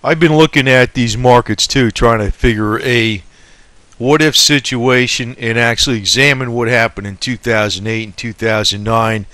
I've been looking at these markets too, trying to figure a what if situation and actually examine what happened in 2008 and 2009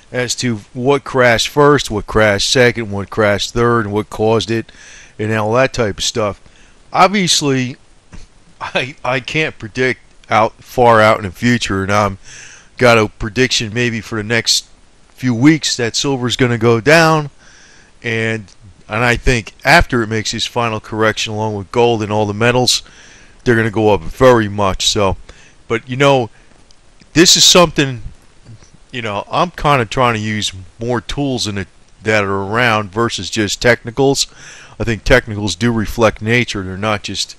as to what crashed first, what crashed second, what crashed third, and what caused it, and all that type of stuff. Obviously, I can't predict out far out in the future, and I'm got a prediction maybe for the next few weeks that silver's going to go down, and I think after it makes its final correction along with gold and all the metals, they're going to go up very much so. But this is something, I'm kind of trying to use more tools in it that are around versus just technicals. I think technicals do reflect nature. They're not just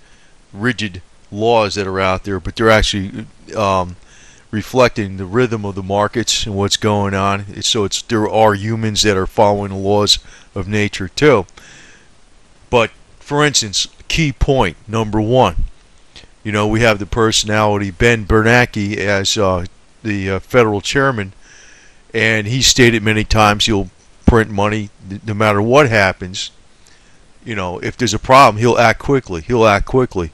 rigid laws that are out there, but they're actually reflecting the rhythm of the markets and what's going on. So there are humans that are following the laws of nature too. But for instance, key point number one, we have the personality Ben Bernanke as the federal chairman, and he stated many times he'll print money no matter what happens. If there's a problem, he'll act quickly.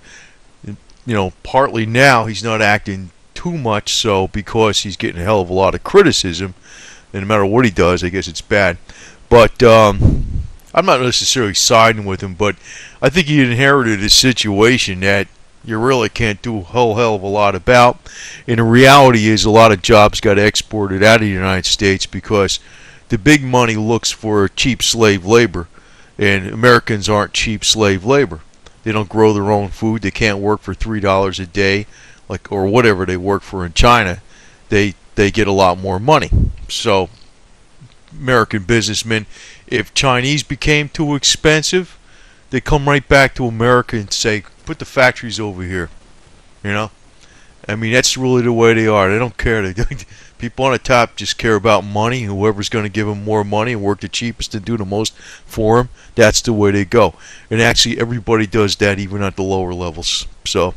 Partly now he's not acting too much so because he's getting a hell of a lot of criticism, and no matter what he does, I guess it's bad. But I'm not necessarily siding with him, but I think he inherited a situation that you really can't do a whole hell of a lot about. And the reality is a lot of jobs got exported out of the United States because the big money looks for cheap slave labor, and Americans aren't cheap slave labor. They don't grow their own food. They can't work for $3 a day, or whatever they work for in China. They get a lot more money. So American businessmen, if Chinese became too expensive, they come right back to America and say, put the factories over here. I mean, that's really the way they are. They don't care. People on the top just care about money. Whoever's going to give them more money and work the cheapest and do the most for them, that's the way they go. And actually, everybody does that, even at the lower levels. So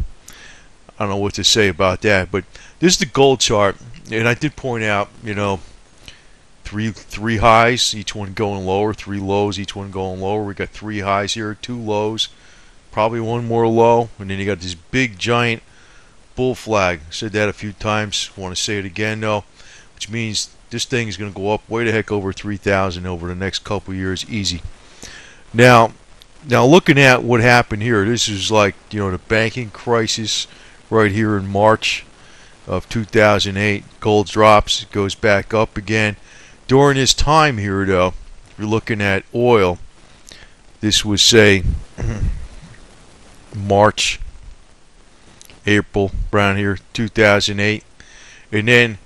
I don't know what to say about that. But this is the gold chart, and I did point out, three highs, each one going lower, three lows, each one going lower. We got three highs here, two lows, probably one more low, and then you got this big giant bull flag. Said that a few times. Want to say it again though, which means this thing is going to go up way the heck over 3,000 over the next couple years, easy. Now looking at what happened here, this is like the banking crisis right here in March of 2008. Gold drops, it goes back up again. During this time here though, if you're looking at oil, this was say March, April, around here, 2008, and then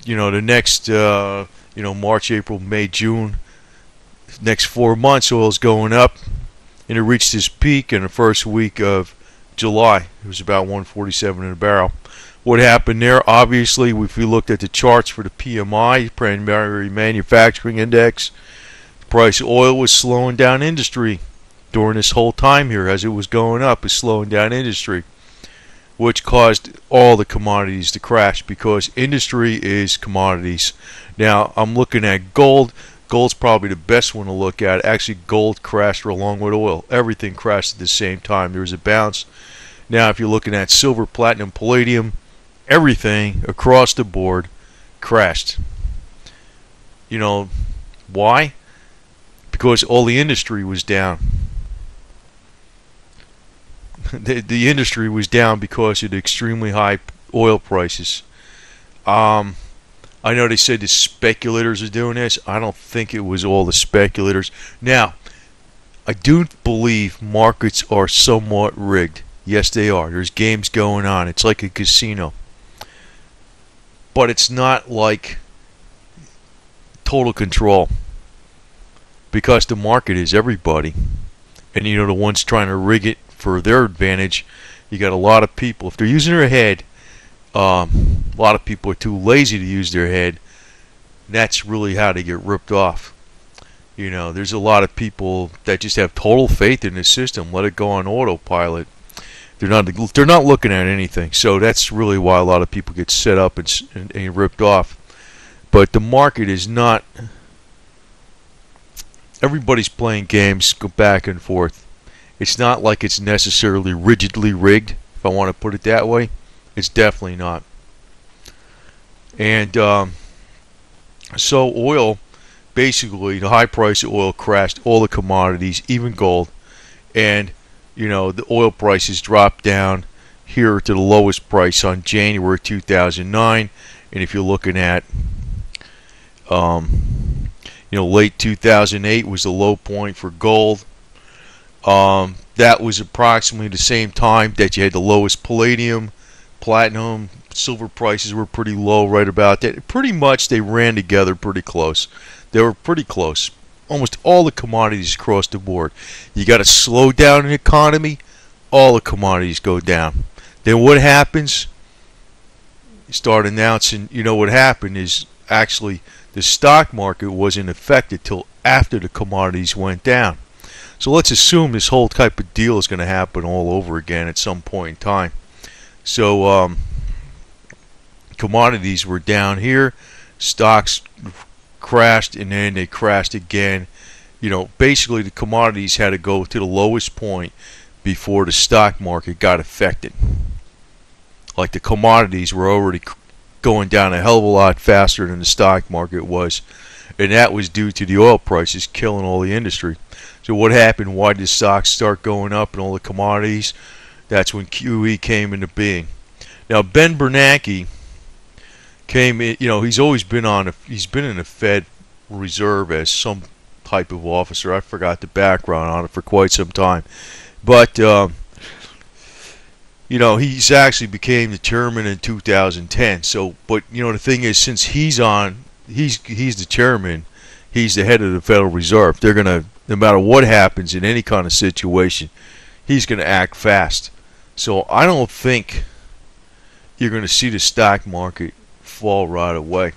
the next March, April, May, June, next 4 months, oil's going up, and it reached this peak in the first week of July. It was about 147 in a barrel. What happened there? Obviously, if we looked at the charts for the PMI, Primary Manufacturing Index, the price of oil was slowing down industry during this whole time here. As it was going up, it's slowing down industry, which caused all the commodities to crash because industry is commodities. Now, I'm looking at gold. Gold's probably the best one to look at. Actually, gold crashed along with oil. Everything crashed at the same time. There was a bounce. Now, if you're looking at silver, platinum, palladium, everything across the board crashed. Why? Because all the industry was down. The industry was down because of the extremely high oil prices. I know they said the speculators are doing this. I don't think it was all the speculators. Now, I do believe markets are somewhat rigged. Yes, they are. There's games going on. It's like a casino. But it's not like total control, because the market is everybody. And the ones trying to rig it for their advantage, you got a lot of people. If they're using their head, a lot of people are too lazy to use their head. That's really how they get ripped off. There's a lot of people that just have total faith in the system, let it go on autopilot. They're not looking at anything. So that's really why a lot of people get set up and ripped off. But the market is not everybody's playing games, go back and forth. It's not like it's necessarily rigidly rigged, if I want to put it that way. It's definitely not. And so oil, basically, the high price of oil crashed all the commodities, even gold. And, the oil prices dropped down here to the lowest price on January 2009. And if you're looking at, late 2008 was the low point for gold. That was approximately the same time that you had the lowest palladium, platinum, silver prices were pretty low right about that. Pretty much they ran together pretty close. They were pretty close. Almost all the commodities across the board. You got a slow down in the economy, all the commodities go down. Then what happens? You start announcing, what happened is actually the stock market wasn't affected till after the commodities went down. So let's assume this whole type of deal is going to happen all over again at some point in time. So commodities were down here, stocks crashed, and then they crashed again. Basically the commodities had to go to the lowest point before the stock market got affected. Like the commodities were already going down a hell of a lot faster than the stock market was, and that was due to the oil prices killing all the industry. So what happened? Why did the stocks start going up and all the commodities? That's when QE came into being. Now Ben Bernanke came in. He's always been he's been in the Fed Reserve as some type of officer. I forgot the background on it for quite some time, but he's actually became the chairman in 2010. So, but the thing is, since he's the chairman, he's the head of the Federal Reserve. They're gonna, no matter what happens in any kind of situation, he's gonna act fast. So I don't think you're gonna see the stock market fall right away.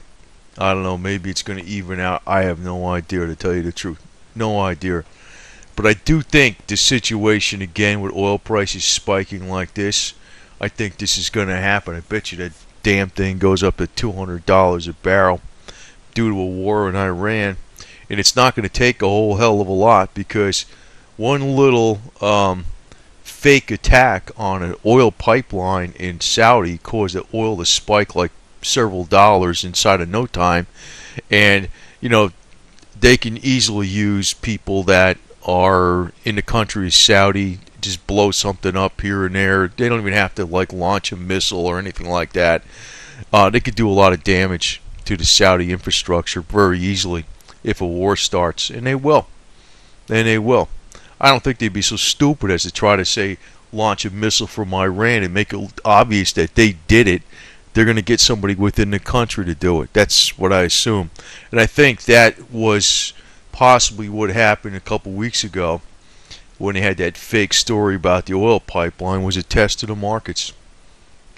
I don't know, maybe it's going to even out. I have no idea, to tell you the truth. No idea. But I do think the situation again with oil prices spiking like this, I think this is going to happen. I bet you that damn thing goes up to $200 a barrel due to a war in Iran. And it's not going to take a whole hell of a lot, because one little fake attack on an oil pipeline in Saudi caused the oil to spike like several dollars inside of no time. And they can easily use people that are in the country of Saudi, just blow something up here and there. They don't even have to launch a missile or anything like that. They could do a lot of damage to the Saudi infrastructure very easily if a war starts, and they will. And they will. I don't think they'd be so stupid as to try to say launch a missile from Iran and make it obvious that they did it. They're going to get somebody within the country to do it. That's what I assume. And I think that was possibly what happened a couple weeks ago when they had that fake story about the oil pipeline, was a test of the markets.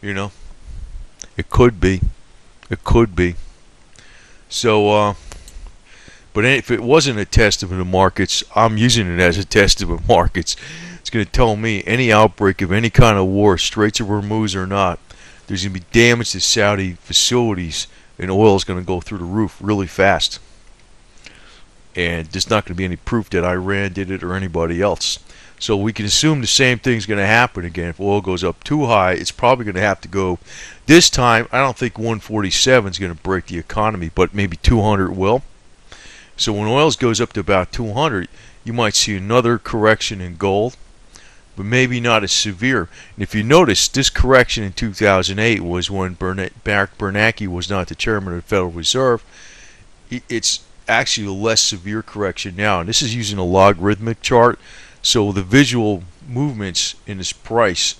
It could be. It could be. So, but if it wasn't a test of the markets, I'm using it as a test of the markets. It's going to tell me any outbreak of any kind of war, Straits of Hormuz or not, there's going to be damage to Saudi facilities, and oil is going to go through the roof really fast. And there's not going to be any proof that Iran did it or anybody else. So we can assume the same thing's going to happen again. If oil goes up too high, it's probably going to have to go. This time, I don't think 147 is going to break the economy, but maybe 200 will. So when oil goes up to about 200, you might see another correction in gold, but maybe not as severe. And if you notice, this correction in 2008 was when Bernanke was not the chairman of the Federal Reserve. It's actually a less severe correction now, and this is using a logarithmic chart, so the visual movements in this price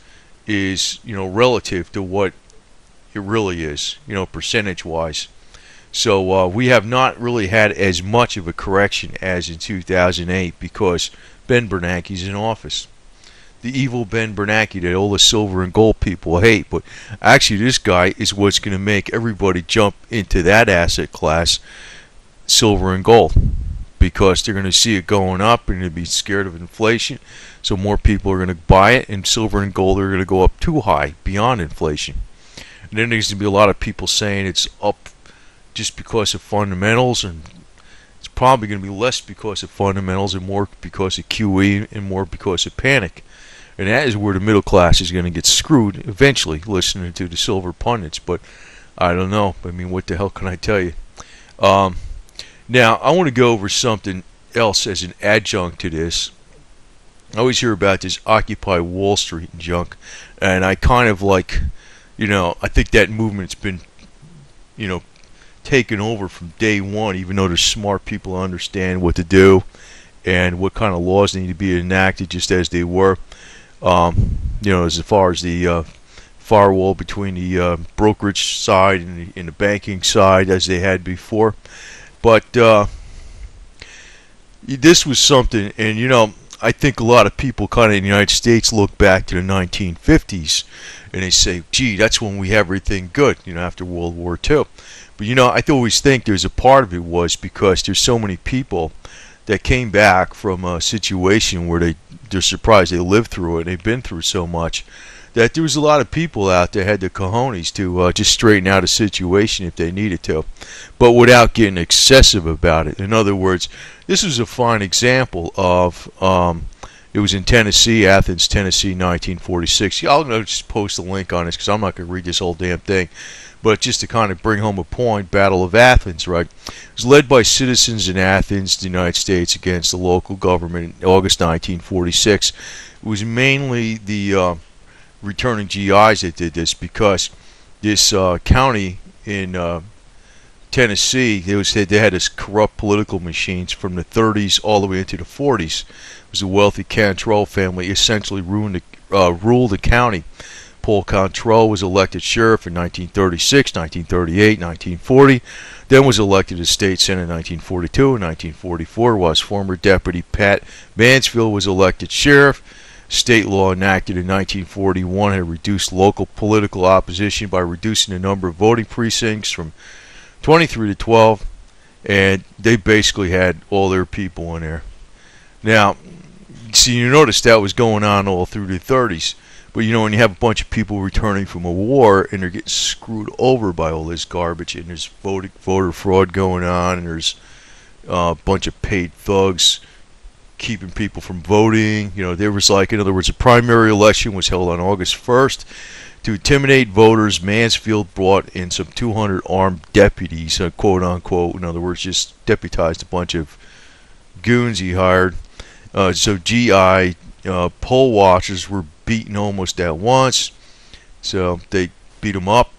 is relative to what it really is, percentage wise. So we have not really had as much of a correction as in 2008 because Ben Bernanke's in office. The evil Ben Bernanke that all the silver and gold people hate, but actually this guy is what's going to make everybody jump into that asset class, silver and gold, because they're going to see it going up and they'll be scared of inflation, so more people are going to buy it, and silver and gold are going to go up too high beyond inflation. And then there's going to be a lot of people saying it's up just because of fundamentals, and it's probably going to be less because of fundamentals and more because of QE and more because of panic. And that is where the middle class is going to get screwed eventually, listening to the silver pundits. But I don't know. I mean, what the hell can I tell you? Now, I want to go over something else as an adjunct to this. I always hear about this Occupy Wall Street junk, and I kind of like, I think that movement's been, taken over from day one, even though there's smart people who understand what to do and what kind of laws need to be enacted just as they were. As far as the firewall between the brokerage side and the banking side as they had before. But this was something, and I think a lot of people kind of in the United States look back to the 1950s and they say, gee, that's when we have everything good, after World War II. But I always think there's a part of it was because there's so many people that came back from a situation where they're surprised they lived through it and they've been through so much, that there was a lot of people out there had the cojones to just straighten out a situation if they needed to, but without getting excessive about it. In other words, this was a fine example of, it was in Tennessee, Athens, Tennessee, 1946. I'm going to just post a link on this because I'm not going to read this whole damn thing. But just to kind of bring home a point, Battle of Athens, right? It was led by citizens in Athens, the United States, against the local government in August 1946. It was mainly the returning GIs that did this because this county in Tennessee, they had this corrupt political machines from the 30s all the way into the 40s. It was a wealthy Cantrell family essentially ruled the county. Paul Cantrell was elected sheriff in 1936, 1938, 1940, then was elected as state senator in 1942 and 1944, whilst former deputy Pat Mansfield was elected sheriff. State law enacted in 1941 had reduced local political opposition by reducing the number of voting precincts from 23 to 12, and they basically had all their people in there. Now, see, you notice that was going on all through the 30s. But when you have a bunch of people returning from a war and they're getting screwed over by all this garbage, and there's voter fraud going on, and there's a bunch of paid thugs keeping people from voting. There was in other words, a primary election was held on August 1st. To intimidate voters, Mansfield brought in some 200 armed deputies, quote unquote. In other words, just deputized a bunch of goons he hired. So GI poll watchers were beaten almost at once, so they beat him up,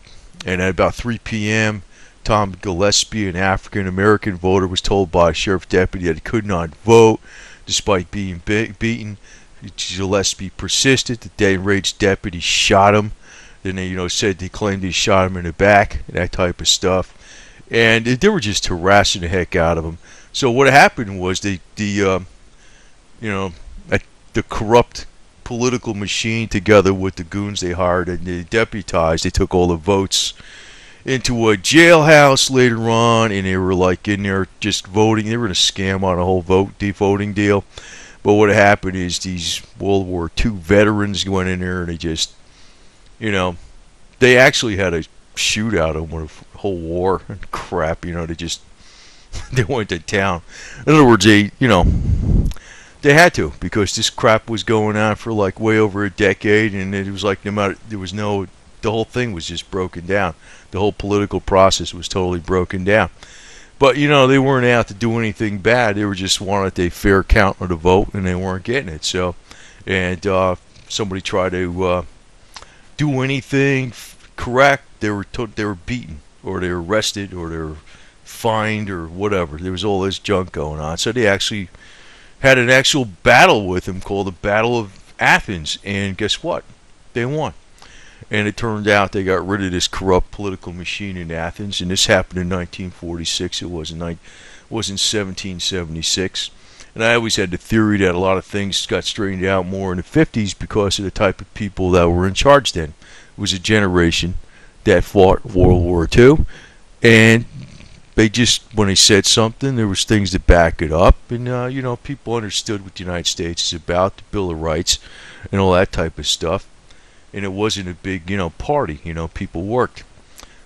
and at about 3 p.m. Tom Gillespie, an African-American voter, was told by a sheriff deputy that he could not vote despite being beaten. Gillespie persisted. The enraged deputy shot him. Then they said they claimed he shot him in the back, that type of stuff, and they were just harassing the heck out of him. So what happened was the corrupt political machine, together with the goons they hired and they deputized, they took all the votes into a jailhouse later on, and they were in there just voting. They were going to scam on a whole voting deal. But what happened is these World War II veterans went in there and they just, they actually had a shootout over a whole war and crap. They just they went to town. In other words, they had to, because this crap was going on for way over a decade, and it was the whole thing was just broken down. The whole political process was totally broken down. But they weren't out to do anything bad. They were just wanted a fair count of the vote, and they weren't getting it. So, and somebody tried to do anything correct, they were beaten, or they were arrested, or they were fined, or whatever. There was all this junk going on. So they actually had an actual battle with him called the Battle of Athens, and guess what? They won. And it turned out they got rid of this corrupt political machine in Athens, and this happened in 1946. It wasn't 1776. And I always had the theory that a lot of things got straightened out more in the 50s because of the type of people that were in charge then. It was a generation that fought World War II, and they just, when they said something, there was things to back it up, and people understood what the United States is about, the Bill of Rights, and all that type of stuff. And it wasn't a big, party. People worked.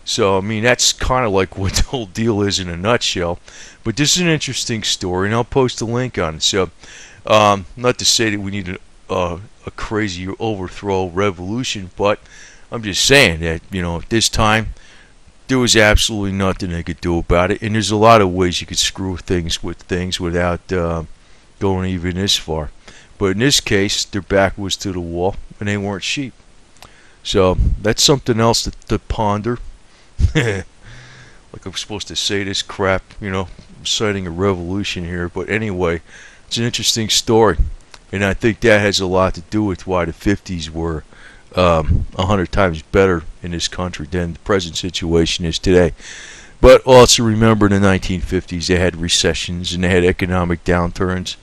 So I mean, that's kind of like what the whole deal is in a nutshell. But this is an interesting story, and I'll post a link on it. So not to say that we need a crazy overthrow revolution, but I'm just saying that, at this time there was absolutely nothing they could do about it, and there's a lot of ways you could screw things without going even this far. But in this case, their back was to the wall, and they weren't sheep. So that's something else to ponder. Like I'm supposed to say this crap, citing a revolution here. But anyway, it's an interesting story, and I think that has a lot to do with why the 50s were 100 times better in this country than the present situation is today. But also remember, in the 1950s, they had recessions and they had economic downturns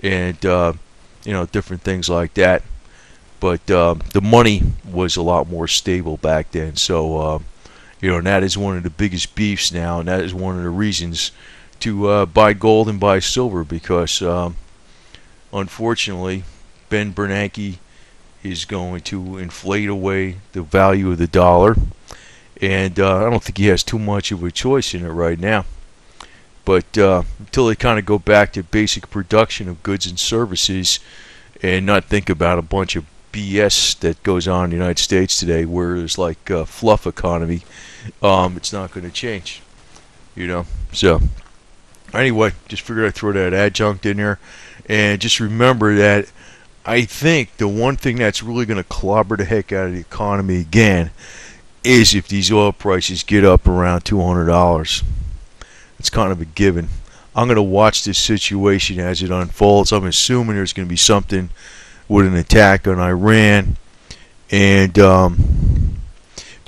and different things like that. But the money was a lot more stable back then. So and that is one of the biggest beefs now, and that is one of the reasons to buy gold and buy silver, because unfortunately, Ben Bernanke is going to inflate away the value of the dollar, and I don't think he has too much of a choice in it right now. But until they kind of go back to basic production of goods and services and not think about a bunch of BS that goes on in the United States today, where there's like a fluff economy, it's not going to change, So anyway, just figured I'd throw that adjunct in there, and just remember that I think the one thing that's really going to clobber the heck out of the economy again is if these oil prices get up around $200. It's kind of a given. I'm going to watch this situation as it unfolds. I'm assuming there's going to be something with an attack on Iran, and the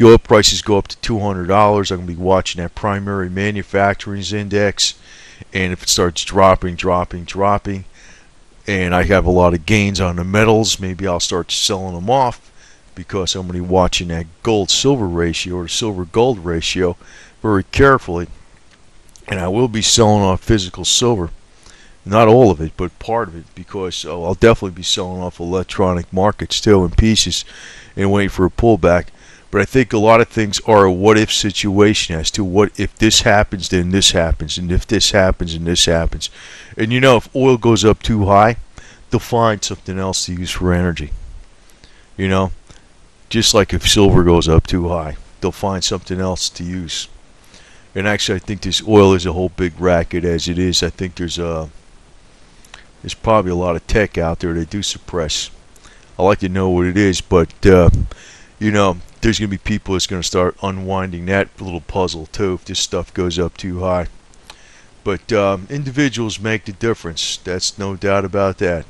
oil prices go up to $200. I'm going to be watching that primary manufacturing index, and if it starts dropping, and I have a lot of gains on the metals, maybe I'll start selling them off, because I'm going to be watching that gold-silver ratio, or silver-gold ratio, very carefully. And I will be selling off physical silver. Not all of it, but part of it, because I'll definitely be selling off electronic markets too in pieces and waiting for a pullback. But I think a lot of things are a what-if situation as to what if this happens, then this happens, and if this happens, and this happens. And if oil goes up too high, they'll find something else to use for energy. Just like if silver goes up too high, they'll find something else to use. And actually, I think this oil is a whole big racket as it is. I think there's probably a lot of tech out there that do suppress. I like to know what it is, but there's going to be people that's going to start unwinding that little puzzle too if this stuff goes up too high. But individuals make the difference. That's no doubt about that.